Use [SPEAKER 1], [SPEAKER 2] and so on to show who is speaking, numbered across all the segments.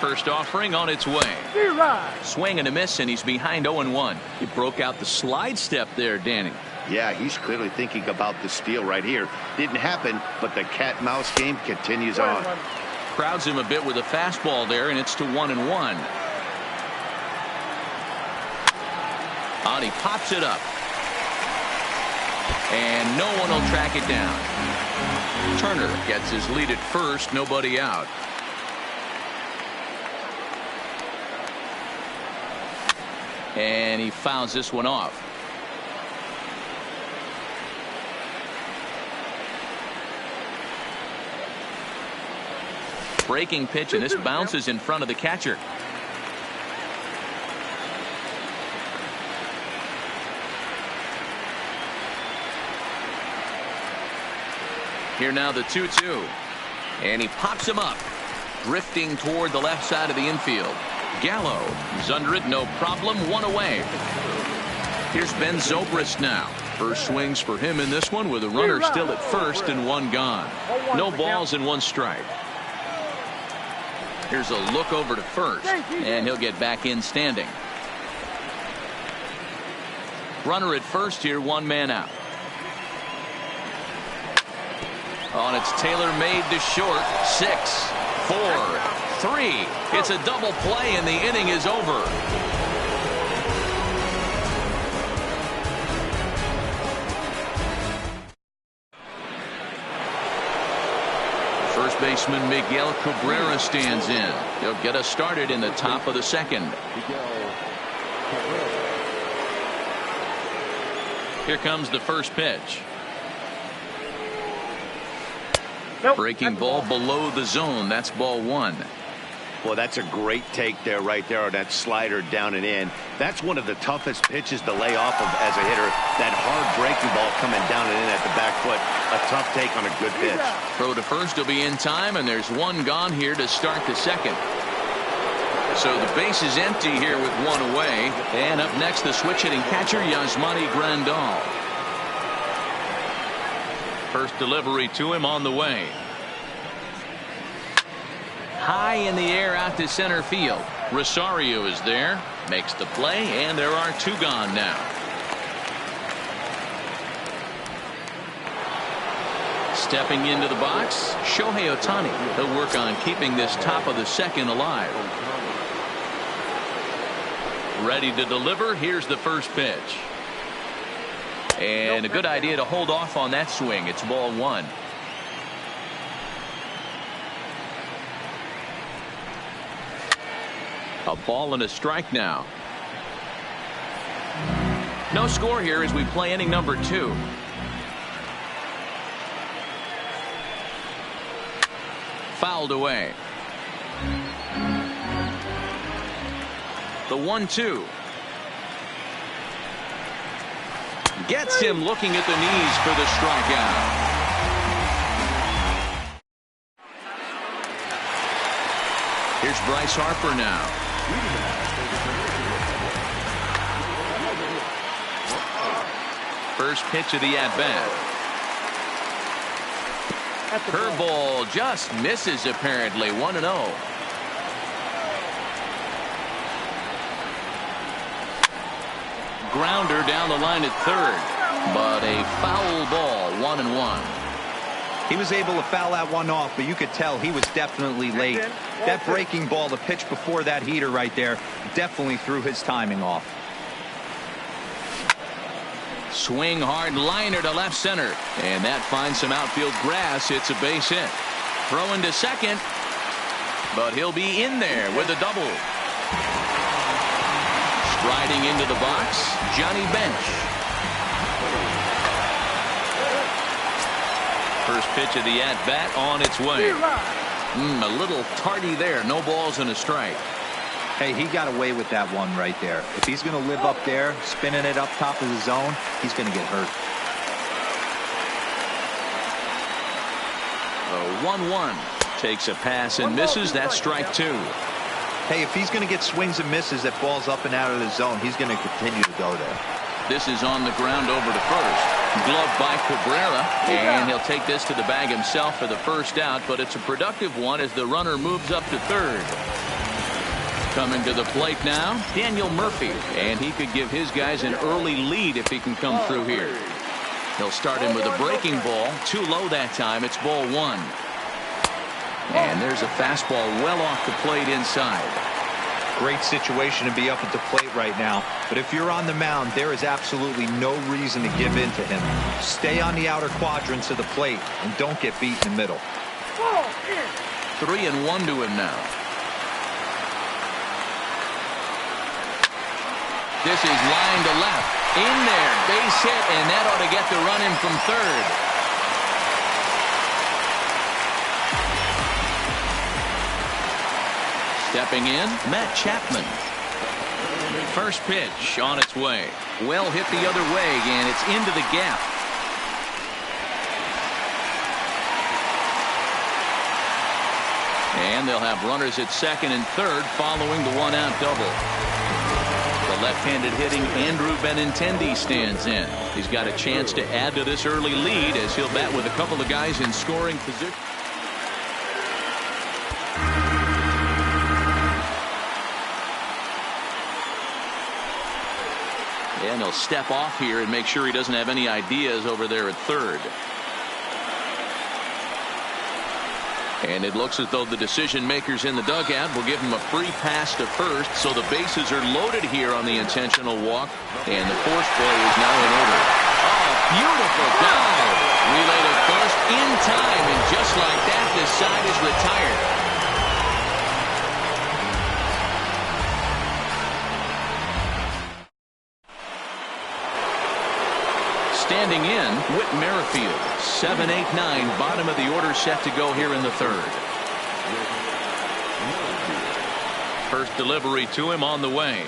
[SPEAKER 1] First offering on its way. Swing and a miss, and he's behind 0-1. He broke out the slide step there, Danny.
[SPEAKER 2] Yeah, he's clearly thinking about the steal right here. Didn't happen, but the cat-mouse game continues on.
[SPEAKER 1] Crowds him a bit with a fastball there, and it's to 1-1. On he pops it up. And no one will track it down. Turner gets his lead at first, nobody out. And he fouls this one off. Breaking pitch, and this bounces in front of the catcher. Here now the 2-2. And he pops him up. Drifting toward the left side of the infield. Gallo is under it, no problem, one away. Here's Ben Zobrist now. First swings for him in this one with a runner still at first and one gone. No balls and one strike. Here's a look over to first, and he'll get back in standing. Runner at first here, one man out. On its tailor-made to short. 6, 4, 3. It's a double play, and the inning is over. First baseman Miguel Cabrera stands in. He'll get us started in the top of the second. Here comes the first pitch. Breaking ball below the zone. That's ball one.
[SPEAKER 2] Well, that's a great take there, right there, on that slider down and in. That's one of the toughest pitches to lay off of as a hitter. That hard breaking ball coming down and in at the back foot. A tough take on a good pitch.
[SPEAKER 1] Throw to first will be in time, and there's one gone here to start the second. So the base is empty here with one away. And up next, the switch hitting catcher, Yasmani Grandal. First delivery to him on the way. High in the air out to center field. Rosario is there, makes the play, and there are two gone now. Stepping into the box, Shohei Ohtani. He'll work on keeping this top of the second alive. Ready to deliver. Here's the first pitch. And a good idea to hold off on that swing. It's ball one. A ball and a strike now. No score here as we play inning number 2. Fouled away. The 1-2. Gets him looking at the knees for the strikeout. Here's Bryce Harper now. First pitch of the at-bat. Curveball just misses apparently. 1-0. Grounder down the line at third, but a foul ball. 1-1.
[SPEAKER 3] He was able to foul that one off, but you could tell he was definitely late. That breaking ball, the pitch before that heater right there, definitely threw his timing off.
[SPEAKER 1] Swing hard liner to left center, and that finds some outfield grass. It's a base hit. Throwing to second, but he'll be in there with a double. Striding into the box, Johnny Bench. First pitch of the at-bat on its way. A little tardy there. No balls and a strike.
[SPEAKER 3] Hey, he got away with that one right there. If he's going to live up there, spinning it up top of the zone, he's going to get hurt.
[SPEAKER 1] The 1-1 takes a pass and misses. That's strike 2.
[SPEAKER 3] Hey, if he's going to get swings and misses that balls up and out of the zone, he's going to continue to go there.
[SPEAKER 1] This is on the ground over to first. Gloved by Cabrera, and he'll take this to the bag himself for the first out, but it's a productive one as the runner moves up to third. Coming to the plate now, Daniel Murphy, and he could give his guys an early lead if he can come through here. He'll start him with a breaking ball. Too low that time. It's ball one. And there's a fastball well off the plate inside.
[SPEAKER 3] Great situation to be up at the plate right now. But if you're on the mound, there is absolutely no reason to give in to him. Stay on the outer quadrants of the plate and don't get beat in the middle.
[SPEAKER 1] 3-1 to him now. This is line to left. In there. Base hit, and that ought to get the run in from third. Stepping in, Matt Chapman. First pitch on its way. Well hit the other way, and it's into the gap. And they'll have runners at second and third following the one-out double. The left-handed hitting Andrew Benintendi stands in. He's got a chance to add to this early lead as he'll bat with a couple of guys in scoring position. And he'll step off here and make sure he doesn't have any ideas over there at third. And it looks as though the decision makers in the dugout will give him a free pass to first, so the bases are loaded here on the intentional walk, and the force play is now in order. Oh, beautiful dive. Relay to first in time, and just like that, this side is retired. Standing in, Whit Merrifield. 7, 8, 9, bottom of the order set to go here in the third. First delivery to him on the way.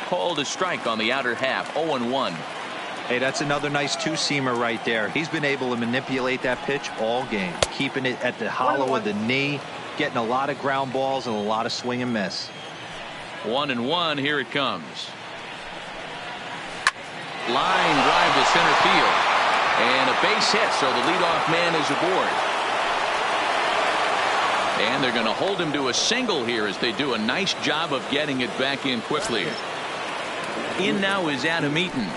[SPEAKER 1] Called a strike on the outer half. 0-1.
[SPEAKER 3] Hey, that's another nice two-seamer right there. He's been able to manipulate that pitch all game, keeping it at the hollow of the knee, getting a lot of ground balls and a lot of swing and miss.
[SPEAKER 1] 1-1. Here it comes. Line drive to center field, and a base hit, so the leadoff man is aboard. And they're going to hold him to a single here as they do a nice job of getting it back in quickly. In now is Adam Eaton,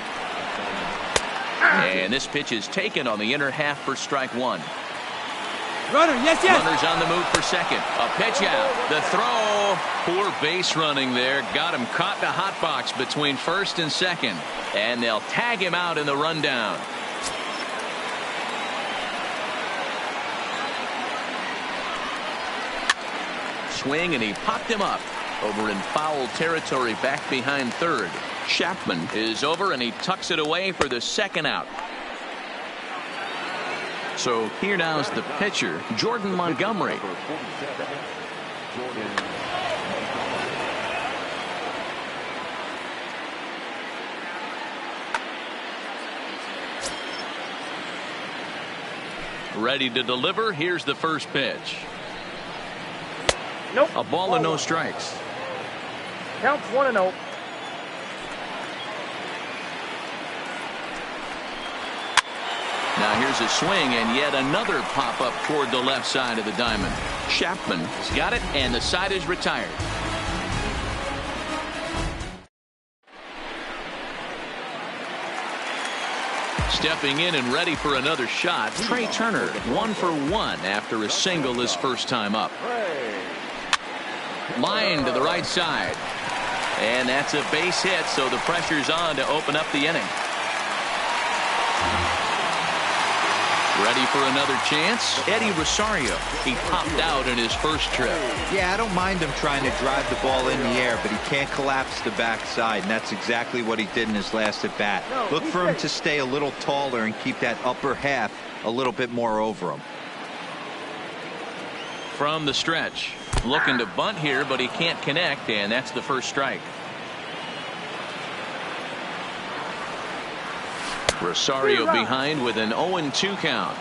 [SPEAKER 1] and this pitch is taken on the inner half for strike one.
[SPEAKER 4] Runner, yes.
[SPEAKER 1] Runners on the move for second. A pitch out. The throw. Poor base running there. Got him caught in the hot box between first and second. And they'll tag him out in the rundown. Swing, and he popped him up. Over in foul territory back behind third. Chapman is over, and he tucks it away for the second out. So here now is the pitcher, Jordan Montgomery. Ready to deliver. Here's the first pitch.
[SPEAKER 4] Nope.
[SPEAKER 1] A ball and no strikes.
[SPEAKER 4] Counts 1-0.
[SPEAKER 1] Now here's a swing, and yet another pop-up toward the left side of the diamond. Chapman has got it, and the side is retired. Stepping in and ready for another shot, Trey Turner, 1 for 1 after a single his first time up. Line to the right side. And that's a base hit, so the pressure's on to open up the inning. Ready for another chance? Eddie Rosario. He popped out in his first trip.
[SPEAKER 3] Yeah, I don't mind him trying to drive the ball in the air, but he can't collapse the backside, and that's exactly what he did in his last at bat. Look for him to stay a little taller and keep that upper half a little bit more over him.
[SPEAKER 1] From the stretch. Looking to bunt here, but he can't connect, and that's the first strike. Rosario behind with an 0-2 count.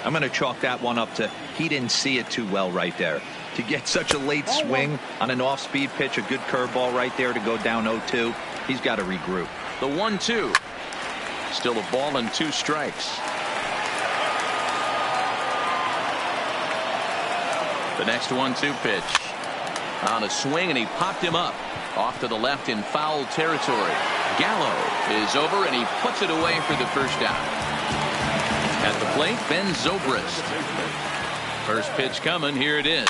[SPEAKER 3] I'm going to chalk that one up to he didn't see it too well right there. To get such a late swing on an off-speed pitch, a good curveball right there to go down 0-2, he's got to regroup.
[SPEAKER 1] The 1-2. Still a ball and 2 strikes. The next 1-2 pitch on a swing, and he popped him up off to the left in foul territory. Gallo is over, and he puts it away for the first out. At the plate, Ben Zobrist. First pitch coming. Here it is.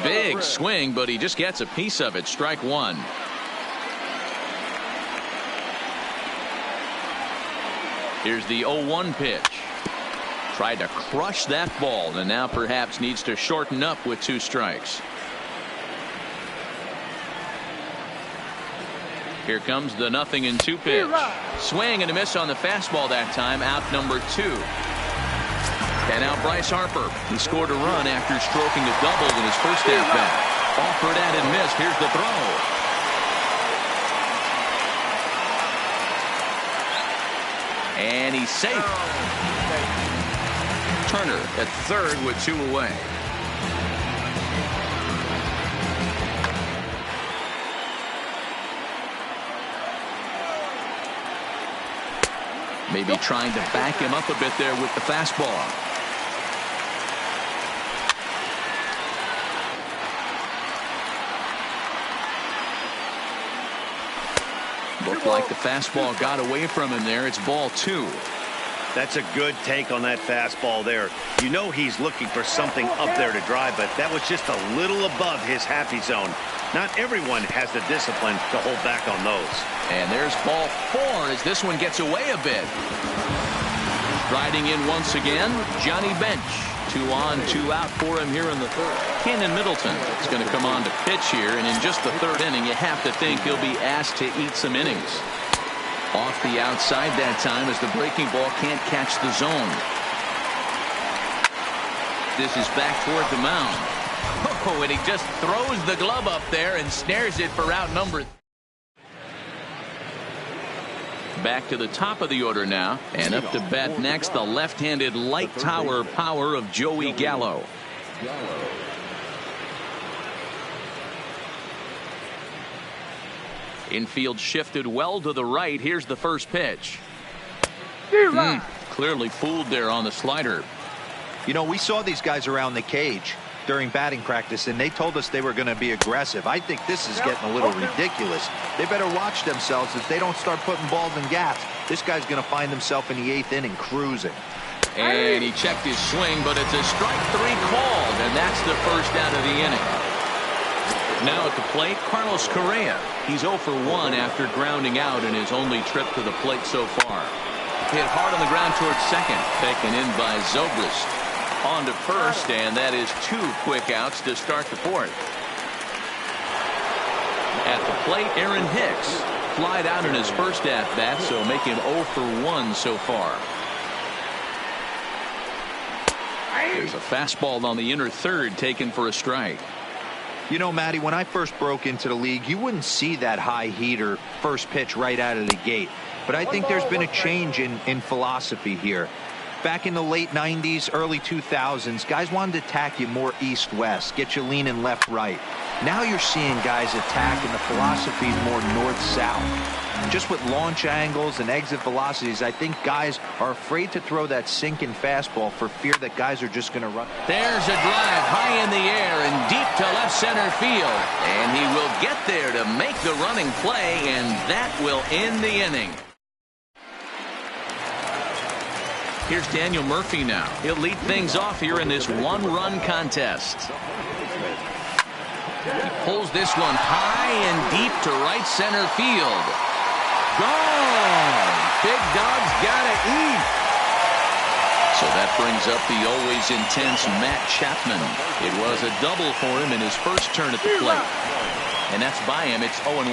[SPEAKER 1] Big swing, but he just gets a piece of it. Strike one. Here's the 0-1 pitch. Tried to crush that ball, and now perhaps needs to shorten up with 2 strikes. Here comes the 0-2 pitch. Swing and a miss on the fastball that time. Out number 2. And now Bryce Harper. He scored a run after stroking a double in his first at-bat. Offered at and missed. Here's the throw. And he's safe. Turner at third with 2 away. Maybe trying to back him up a bit there with the fastball. Looked like the fastball got away from him there. It's ball 2.
[SPEAKER 2] That's a good take on that fastball there. You know he's looking for something up there to drive, but that was just a little above his happy zone. Not everyone has the discipline to hold back on those.
[SPEAKER 1] And there's ball 4 as this one gets away a bit. Riding in once again, Johnny Bench. 2 on, 2 out for him here in the third. Kenan Middleton is going to come on to pitch here, and in just the 3rd inning, you have to think he'll be asked to eat some innings. Off the outside that time as the breaking ball can't catch the zone. This is back toward the mound. Oh, and he just throws the glove up there and snares it for out number. Back to the top of the order now, and up to bat next, the left-handed light tower power of Joey Gallo. Infield shifted well to the right. Here's the first pitch. Clearly fooled there on the slider.
[SPEAKER 3] You know, we saw these guys around the cage during batting practice, and they told us they were going to be aggressive. I think this is getting a little ridiculous. They better watch themselves if they don't start putting balls in gaps. This guy's going to find himself in the 8th inning cruising.
[SPEAKER 1] And he checked his swing, but it's a strike 3 called, and that's the first out of the inning. Now at the plate, Carlos Correa. He's 0 for 1 after grounding out in his only trip to the plate so far. Hit hard on the ground towards second, taken in by Zobrist. On to first, and that is 2 quick outs to start the 4th. At the plate, Aaron Hicks flied out in his first at-bat, so making 0 for 1 so far. There's a fastball on the inner third taken for a strike.
[SPEAKER 3] You know, Matty, when I first broke into the league, you wouldn't see that high heater first pitch right out of the gate. But I think there's been a change in philosophy here. Back in the late 90s, early 2000s, guys wanted to attack you more east-west, get you leaning left-right. Now you're seeing guys attack, and the philosophy is more north-south. Just with launch angles and exit velocities, I think guys are afraid to throw that sinking fastball for fear that guys are just going to run.
[SPEAKER 1] There's a drive high in the air and deep to left center field. And he will get there to make the running play, and that will end the inning. Here's Daniel Murphy now. He'll lead things off here in this 1-run contest. He pulls this one high and deep to right center field. Gone! Big Dog's gotta eat. So that brings up the always intense Matt Chapman. It was a double for him in his first turn at the plate. And that's by him. It's 0-1.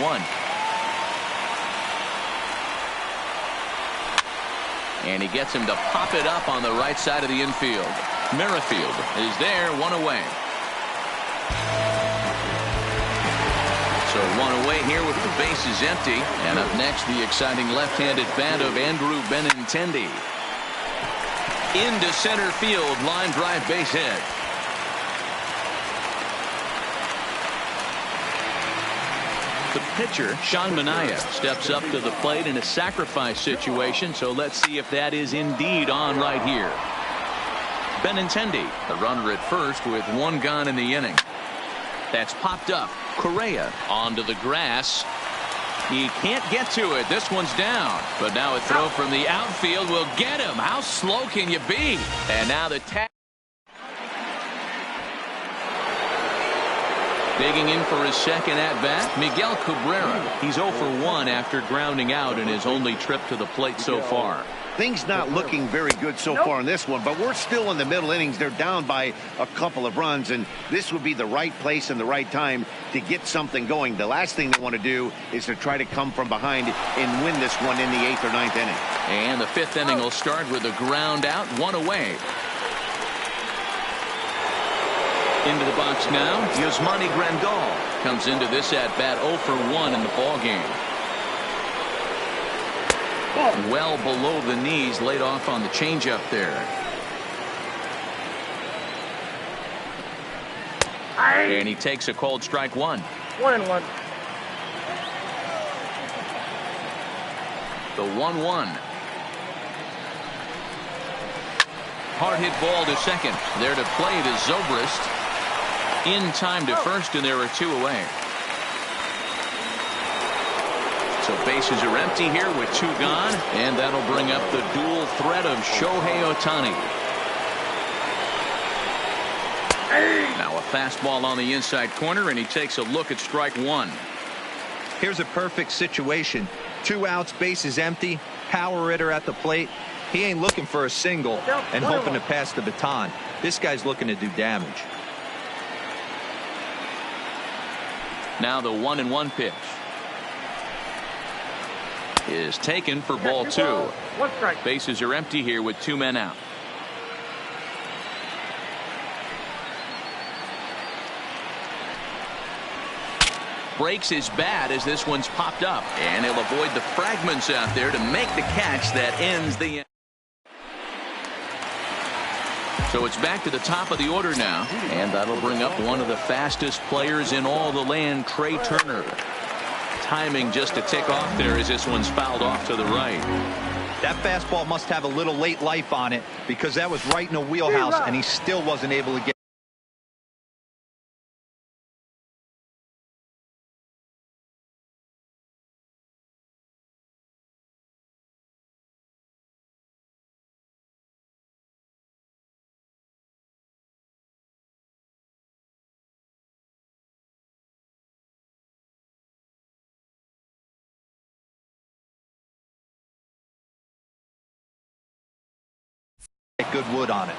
[SPEAKER 1] And he gets him to pop it up on the right side of the infield. Merrifield is there, 1 away. So 1 away here with the bases empty. And up next, the exciting left-handed bat of Andrew Benintendi. Into center field, line drive base hit. The pitcher, Sean Manaea, steps up to the plate in a sacrifice situation, so let's see if that is indeed on right here. Benintendi, the runner at first with one gone in the inning. That's popped up. Correa onto the grass. He can't get to it. This one's down. But now a throw from the outfield will get him. How slow can you be? And now the tag. Digging in for his second at-bat, Miguel Cabrera. He's 0 for 1 after grounding out in his only trip to the plate so far.
[SPEAKER 2] Things not looking very good so far in this one, but we're still in the middle innings. They're down by a couple of runs, and this would be the right place and the right time to get something going. The last thing they want to do is to try to come from behind and win this one in the 8th or 9th inning.
[SPEAKER 1] And the 5th inning will start with a ground out, one away. Into the box now, Yasmani Grandal comes into this at-bat 0 for 1 in the ballgame. Well below the knees, laid off on the changeup there. And he takes a called strike one.
[SPEAKER 4] 1-1.
[SPEAKER 1] The 1-1. Hard hit ball to second. There to play to Zobrist. In time to first, and there are two away. So bases are empty here with two gone, and that'll bring up the dual threat of Shohei Ohtani. Now a fastball on the inside corner, and he takes a look at strike one.
[SPEAKER 3] Here's a perfect situation. 2 outs, bases empty, power hitter at the plate. He ain't looking for a single and hoping to pass the baton. This guy's looking to do damage.
[SPEAKER 1] Now the 1-1 pitch is taken for ball two.
[SPEAKER 4] 1 strike.
[SPEAKER 1] Bases are empty here with 2 men out. Breaks his bat as this one's popped up, and he'll avoid the fragments out there to make the catch that ends the inning. So it's back to the top of the order now, and that'll bring up one of the fastest players in all the land, Trey Turner. Timing just to tick off there as this one's fouled off to the right.
[SPEAKER 3] That fastball must have a little late life on it, because that was right in the wheelhouse, and he still wasn't able to get. Good wood on it.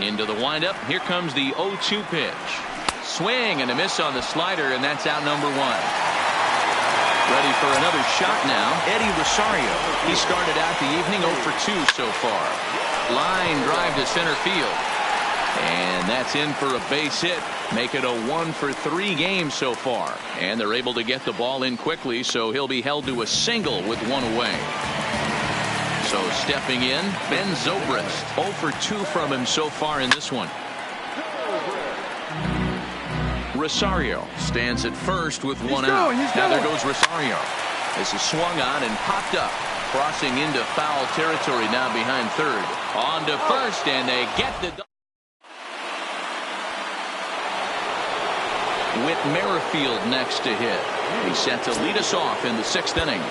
[SPEAKER 1] Into the windup. Here comes the 0-2 pitch. Swing and a miss on the slider, and that's out number 1. Ready for another shot now, Eddie Rosario. He started out the evening 0 for 2 so far. Line drive to center field. And that's in for a base hit. Make it a 1 for 3 game so far. And they're able to get the ball in quickly, so he'll be held to a single with 1 away. So stepping in, Ben Zobrist. 0 for 2 from him so far in this one. Rosario stands at first with 1 out. Now there goes Rosario. This is swung on and popped up. Crossing into foul territory now behind third. On to first, and they get the double. Whit Merrifield next to hit. He's set to lead us off in the 6th inning.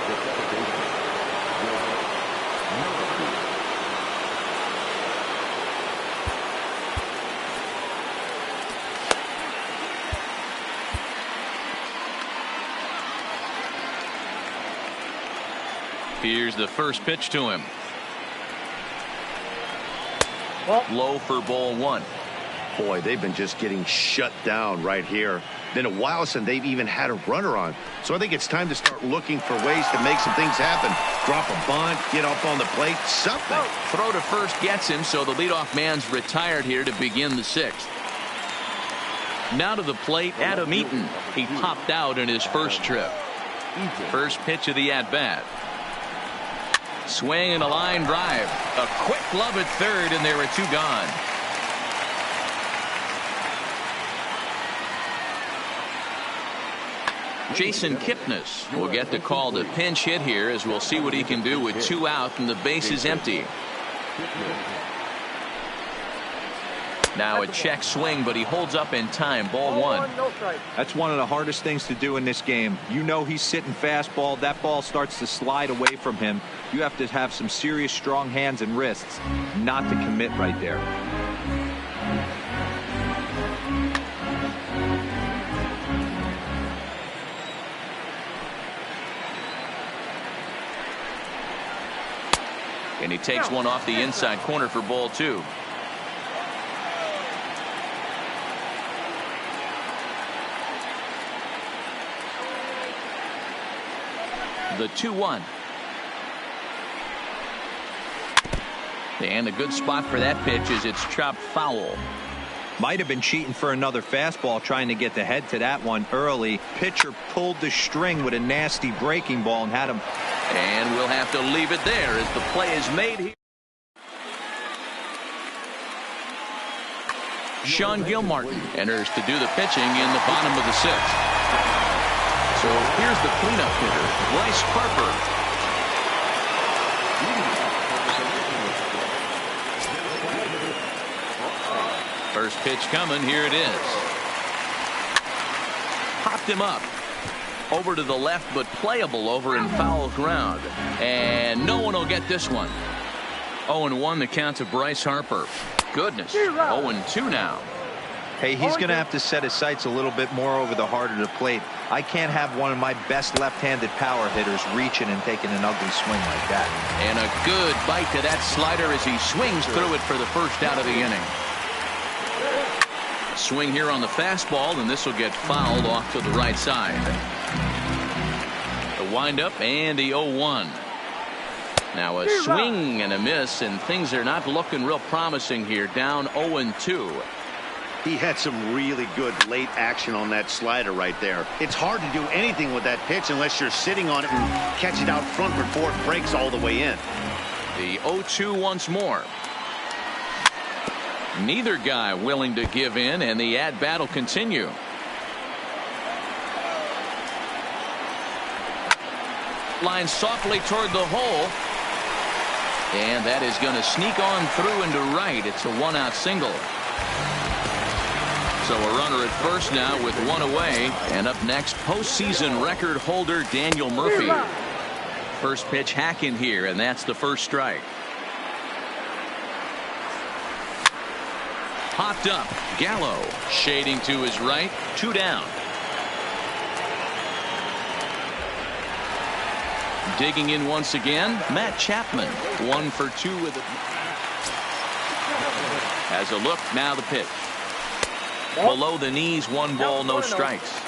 [SPEAKER 1] Here's the first pitch to him. Low for ball 1.
[SPEAKER 2] Boy, they've been just getting shut down right here. Been a while since they've even had a runner on. So I think it's time to start looking for ways to make some things happen. Drop a bunt, get up on the plate, something.
[SPEAKER 1] Throw to first gets him, so the leadoff man's retired here to begin the 6th. Now to the plate, Adam Eaton. He popped out in his first trip. First pitch of the at-bat. Swing and a line drive. A quick glove at third, and there are 2 gone. Jason Kipnis will get the call to pinch hit here, as we'll see what he can do with 2 out and the base is empty. Now a check swing, but he holds up in time. Ball 1.
[SPEAKER 3] That's one of the hardest things to do in this game. You know he's sitting fastball. That ball starts to slide away from him. You have to have some serious strong hands and wrists not to commit right there.
[SPEAKER 1] And he takes one off the inside corner for ball 2. The 2-1. And a good spot for that pitch is it's chopped foul.
[SPEAKER 3] Might have been cheating for another fastball, trying to get the head to that one early. Pitcher pulled the string with a nasty breaking ball and had him.
[SPEAKER 1] And we'll have to leave it there as the play is made here. Sean Gilmartin enters to do the pitching in the bottom of the 6th. So here's the cleanup hitter, Bryce Harper. First pitch coming. Here it is. Popped him up. Over to the left, but playable over in foul ground. And no one will get this one. 0-1 the count to Bryce Harper. Goodness. 0-2 now.
[SPEAKER 3] Hey, he's going to have to set his sights a little bit more over the heart of the plate. I can't have one of my best left-handed power hitters reaching and taking an ugly swing like that.
[SPEAKER 1] And a good bite to that slider as he swings through it for the first out of the inning. Swing here on the fastball, and this will get fouled off to the right side. The windup and the 0-1. Now a swing and a miss, and things are not looking real promising here. Down 0-2.
[SPEAKER 2] He had some really good late action on that slider right there. It's hard to do anything with that pitch unless you're sitting on it and catch it out front before it breaks all the way in.
[SPEAKER 1] The 0-2 once more. Neither guy willing to give in, and the at-bat will continue. Line softly toward the hole. And that is going to sneak on through into right. It's a 1-out single. So a runner at first now with 1 away. And up next, postseason record holder Daniel Murphy. First pitch hack in here, and that's the first strike. Popped up. Gallo shading to his right. 2 down. Digging in once again, Matt Chapman. 1 for 2 with it. Has a look. Now the pitch. Below the knees, 1 ball, no strikes.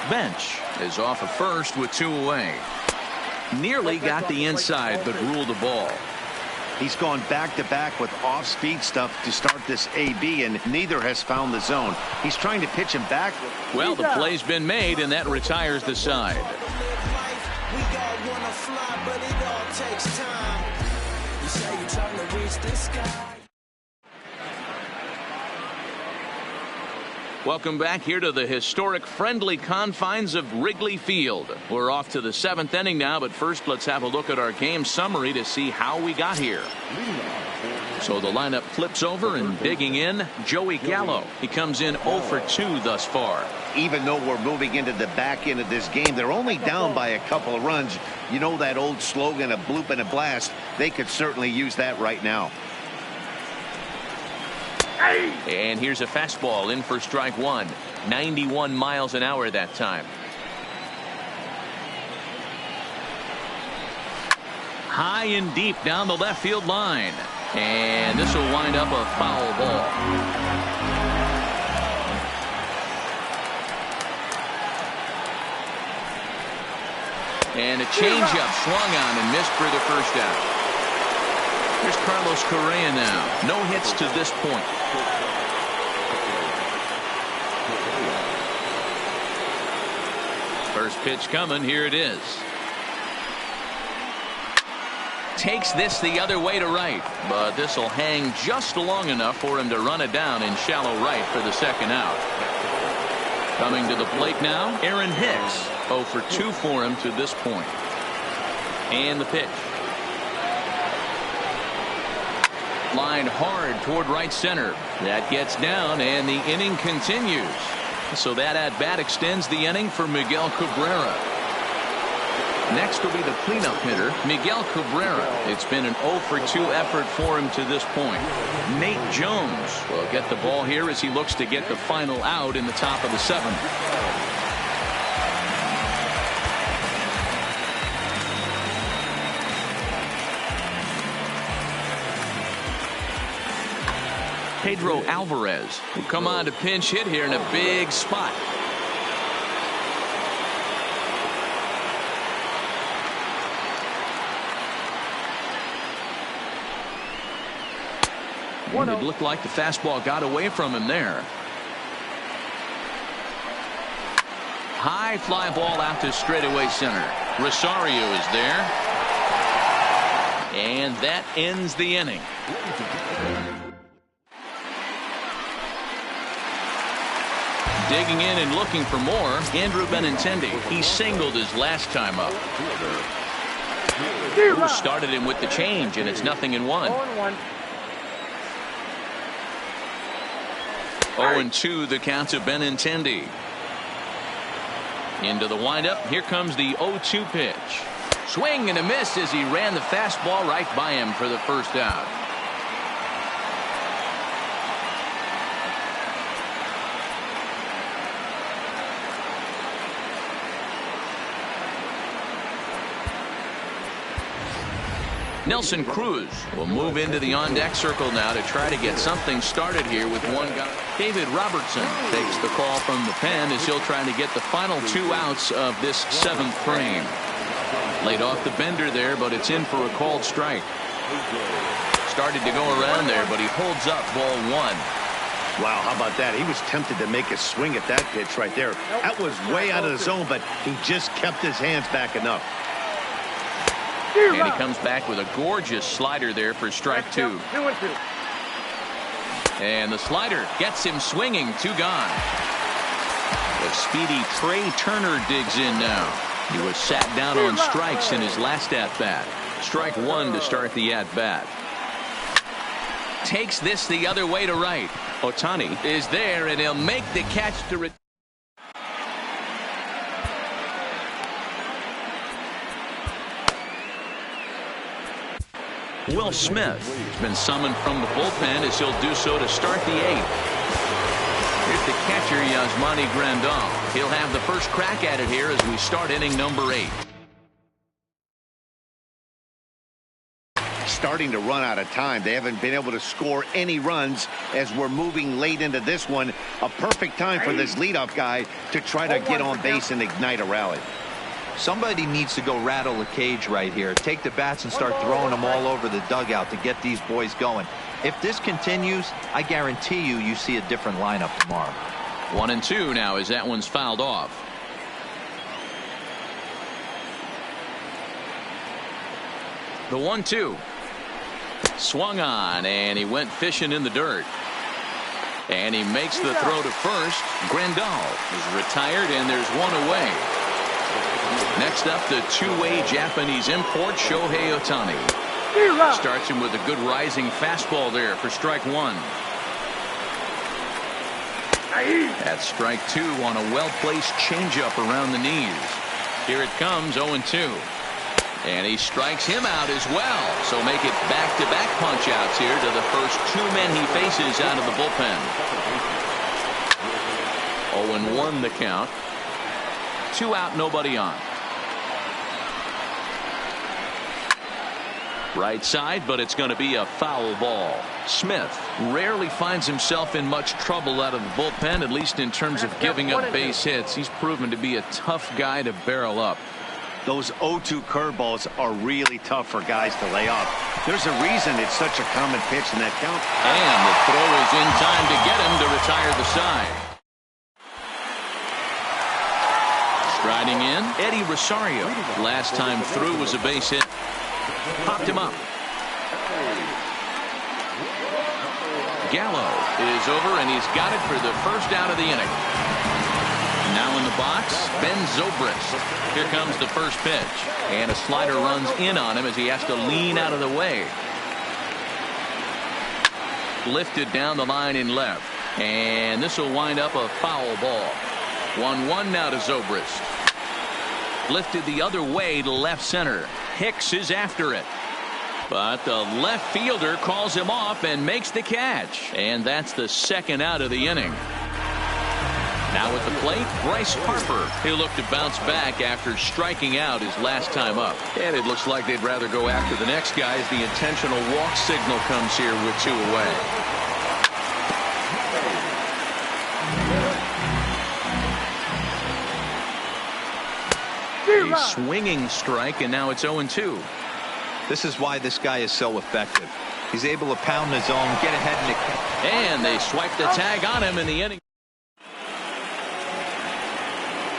[SPEAKER 1] Bench is off of first with 2 away. Nearly got the inside, but ruled the ball.
[SPEAKER 2] He's gone back-to-back with off-speed stuff to start this AB, and neither has found the zone. He's trying to pitch him back.
[SPEAKER 1] Well, the play's been made, and that retires the side.
[SPEAKER 5] We all wanna fly, but it all takes time. You say you're trying to reach the sky.
[SPEAKER 1] Welcome back here to the historic friendly confines of Wrigley Field. We're off to the 7th inning now, but first let's have a look at our game summary to see how we got here. So the lineup flips over, and digging in, Joey Gallo. He comes in 0 for 2 thus far.
[SPEAKER 2] Even though we're moving into the back end of this game, they're only down by a couple of runs. You know that old slogan, a bloop and a blast. They could certainly use that right now.
[SPEAKER 1] And here's a fastball in for strike 1. 91 miles an hour that time. High and deep down the left field line. And this will wind up a foul ball. And a changeup swung on and missed for the first out. Here's Carlos Correa now. No hits to this point. First pitch coming. Here it is. Takes this the other way to right, but this will hang just long enough for him to run it down in shallow right for the second out. Coming to the plate now, Aaron Hicks. 0 for 2 for him to this point. And the pitch. Line hard toward right center. That gets down, and the inning continues. So that at-bat extends the inning for Miguel Cabrera. Next will be the cleanup hitter, Miguel Cabrera. It's been an 0 for 2 effort for him to this point. Nate Jones will get the ball here as he looks to get the final out in the top of the 7th. Pedro Alvarez will come on to pinch hit here in a big spot. And it looked like the fastball got away from him there. High fly ball out to straightaway center. Rosario is there. And that ends the inning. Digging in and looking for more, Andrew Benintendi. He singled his last time up. Who started him with the change, and it's 0-1. 0-2 the count to Benintendi. Into the windup. Here comes the 0-2 pitch. Swing and a miss as he ran the fastball right by him for the first out. Nelson Cruz will move into the on-deck circle now to try to get something started here with one guy. David Robertson takes the call from the pen as he'll try to get the final 2 outs of this 7th frame. Laid off the bender there, but it's in for a called strike. Started to go around there, but he holds up ball 1.
[SPEAKER 2] Wow, how about that? He was tempted to make a swing at that pitch right there. That was way out of the zone, but he just kept his hands back enough.
[SPEAKER 1] And he comes back with a gorgeous slider there for strike 2.
[SPEAKER 4] 2-2.
[SPEAKER 1] And the slider gets him swinging. 2 gone. The speedy Trey Turner digs in now. He was sat down on strikes in his last at-bat. Strike 1 to start the at-bat. Takes this the other way to right. Ohtani is there, and he'll make the catch to Will Smith has been summoned from the bullpen as he'll do so to start the 8th. Here's the catcher, Yasmani Grandal. He'll have the first crack at it here as we start inning number 8.
[SPEAKER 2] Starting to run out of time. They haven't been able to score any runs as we're moving late into this one. A perfect time for this leadoff guy to try to get on base and ignite a rally.
[SPEAKER 3] Somebody needs to go rattle the cage right here. Take the bats and start throwing them all over the dugout to get these boys going. If this continues, I guarantee you see a different lineup tomorrow.
[SPEAKER 1] 1-2 now as that one's fouled off. The 1-2. Swung on, and he went fishing in the dirt. And he makes the throw to first. Grandal is retired, and there's one away. Next up, the two-way Japanese import, Shohei Ohtani. Starts him with a good rising fastball there for strike 1. That's strike 2 on a well-placed changeup around the knees. Here it comes, 0-2. And he strikes him out as well. So make it back-to-back punch-outs here to the first 2 men he faces out of the bullpen. 0-1 the count. 2 out, nobody on. Right side, but it's going to be a foul ball. Smith rarely finds himself in much trouble out of the bullpen, at least in terms of giving up base hits. He's proven to be a tough guy to barrel up.
[SPEAKER 2] Those 0-2 curveballs are really tough for guys to lay off. There's a reason it's such a common pitch in that count.
[SPEAKER 1] And the throw is in time to get him to retire the side. Striding in, Eddie Rosario. Last time through was a base hit. Popped him up. Gallo is over, and he's got it for the first out of the inning. Now in the box, Ben Zobrist. Here comes the first pitch. And a slider runs in on him as he has to lean out of the way. Lifted down the line in left. And this will wind up a foul ball. 1-1 now to Zobrist. Lifted the other way to left center. Hicks is after it. But the left fielder calls him off and makes the catch. And that's the second out of the inning. Now at the plate, Bryce Harper. He'll look to bounce back after striking out his last time up. And it looks like they'd rather go after the next guy as the intentional walk signal comes here with 2 away. A swinging strike, and now it's 0-2.
[SPEAKER 3] This is why this guy is so effective. He's able to pound the zone, get ahead in the...
[SPEAKER 1] And they swipe the tag on him in the inning.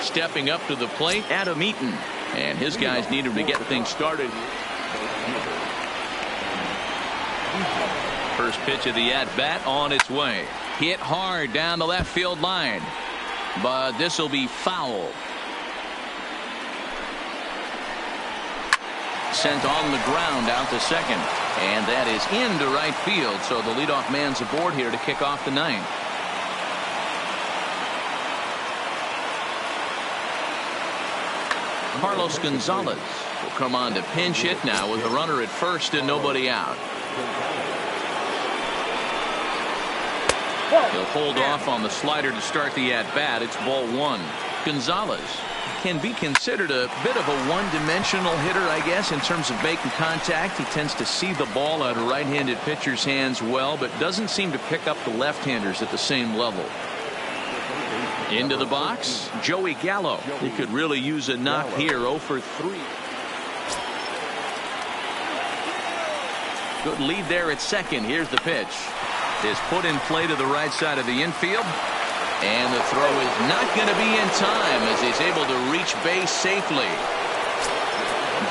[SPEAKER 1] Stepping up to the plate, Adam Eaton. And his guys need him to get things started. First pitch of the at-bat on its way. Hit hard down the left field line. But this will be foul. Sent on the ground out to second. And that is into right field. So the leadoff man's aboard here to kick off the ninth. Carlos Gonzalez will come on to pinch hit now with a runner at first and nobody out. He'll hold off on the slider to start the at-bat. It's ball 1. Gonzalez can be considered a bit of a one-dimensional hitter, I guess, in terms of making contact. He tends to see the ball out of right-handed pitcher's hands well, but doesn't seem to pick up the left-handers at the same level. Into the box, Joey Gallo. He could really use a knock here. 0 for 3. Good lead there at second. Here's the pitch. Is put in play to the right side of the infield. And the throw is not going to be in time as he's able to reach base safely.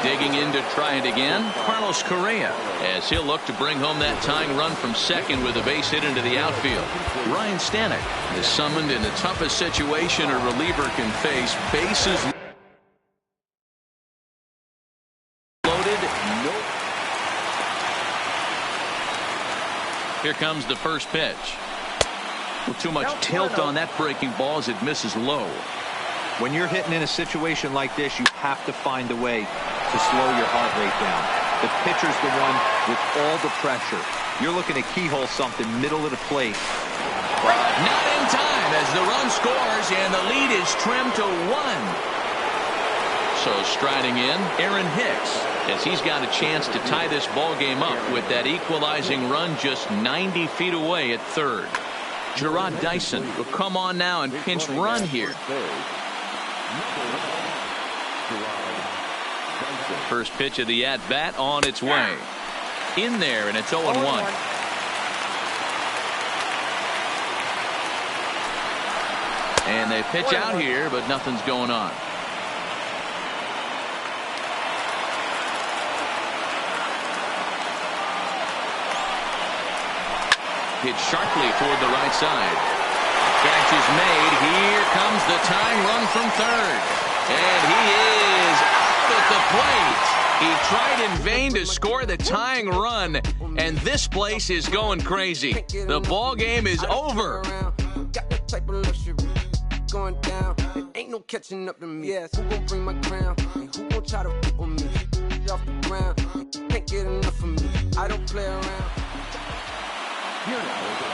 [SPEAKER 1] Digging in to try it again, Carlos Correa, as he'll look to bring home that tying run from second with a base hit into the outfield. Ryan Stanek is summoned in the toughest situation a reliever can face. Bases loaded. Nope. Here comes the first pitch. Well, too much tilt on that breaking ball as it misses low.
[SPEAKER 3] When you're hitting in a situation like this, you have to find a way to slow your heart rate down. The pitcher's the one with all the pressure. You're looking to keyhole something middle of the plate.
[SPEAKER 1] Not in time as the run scores and the lead is trimmed to 1. So striding in, Aaron Hicks, as he's got a chance to tie this ball game up with that equalizing run just 90 feet away at third. Gerard Dyson will come on now and pinch run here. First pitch of the at-bat on its way. In there, and it's 0-1. And they pitch out here, but nothing's going on. Hit sharply toward the right side. Catch is made. Here comes the tying run from third. And he is out at the plate. He tried in vain to score the tying run, and this place is going crazy. The ball game is over. Going down, ain't no catching up to me. Yes, who gon' bring my crown? And who gon' try to put on me? Off the ground, can't get enough of me. I don't play around. Here now.